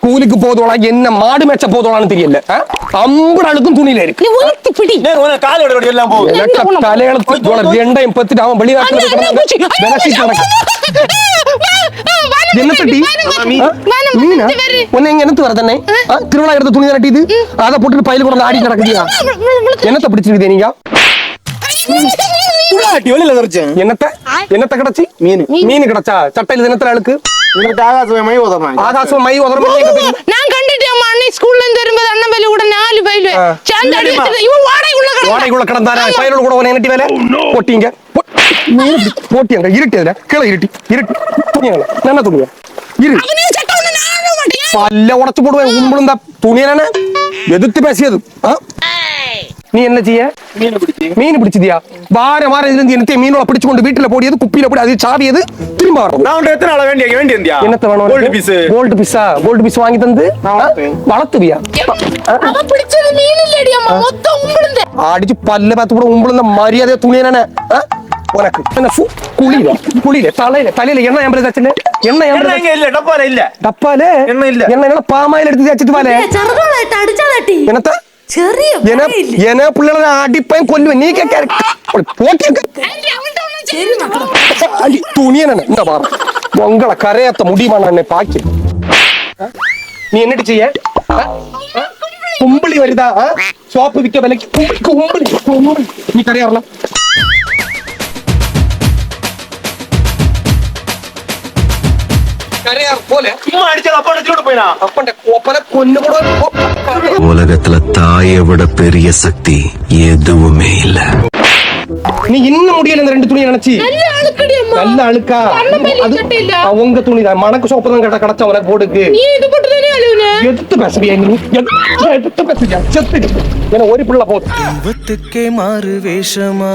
கூலிக்கு போதோளா என்ன மாடு மேய்ச்ச போதோளான்னு தெரியல அம்பது அழுக்கும் துணியில இருக்கு தலையெழுத்து எண்டையும் பத்துட்டு அவன் வெளிநாட்டுல என்ன தட்டி மீனா உன்னை எங்க என்னத்து வர தன்னை திருவிழா எடுத்த துணி தட்டிது அதை போட்டுட்டு பயில கூட ஆடி நடக்குதியா என்னத்த பிடிச்சிருக்குது நீங்க என்னத்த கிடைச்சி மீன் கிடைச்சா சட்டையில தினத்துல அழுக்கு ஆகாசம் மை உதறமா நான் கண்டிட்டேன் அண்ணி ஸ்கூல்ல இருந்து வரும்போது அண்ணன் பையில கூட 4 பையில சேர்ந்து அடிச்சிட்டு இவன் வாடைக்குள்ள கிடந்தாரா பையில கூட உன என்னட்டி வேலை போட்டீங்க போட்டியாங்க இருட்டி அதுல கீழே இருட்டி என்ன துணியா இரு பல்ல உடச்சு போடுவேன் உம்பளுந்தா துணியான எதிர்த்து பேசியது நீ என்ன செய்ய மீன் பிடிச்சதியா வார வாரம் இதுல இருந்து என்னத்தையும் மீனோட பிடிச்சு கொண்டு வீட்டுல போடியது குப்பியில போடி அது சாவியது திரும்ப வரும் நான் எத்தனை நாள் வேண்டிய என்னத்த வேணும் கோல்டு பீஸ் வாங்கி தந்து வளர்த்துவியா அடிச்சு பல்ல பார்த்து கூட உம்பளுந்த மரியாதையா துணியான உனக்கு என்ன குளியில தலையில என்ன ஏம்பல என்ன இல்ல டப்பால இல்ல டப்பால என்ன பாமாயில எடுத்து தேய்ச்சிட்டு வாலே என்னத்த என்ன பிள்ளைல அடிப்பேன் கொல்லுவேன் நீ துணிய இந்த வாரம் உங்களை கரையாத்த முடியுமா நான் பாக்கி நீ என்னட்டு செய்ய கும்பளி வருதா சோப்பு விற்க விலைக்கு கும்பளி நீ கரையாறலாம் உலகத்துல தாயை விட பெரிய சக்தி எதுவுமே இல்ல. நீ இன்னும் முடியல இந்த 2 துணியை நினைச்சு நல்ல அழுக்கா உங்க துணி தான் மணக்கு சோப்பு தான் கிடைச்சா உனக்கு போடுக்கு எதிர்த்து பேசுறியா நீ எதிர்த்து பேசுறியா செத்து ஒரு பிள்ளை போதும் மாறு வேஷமா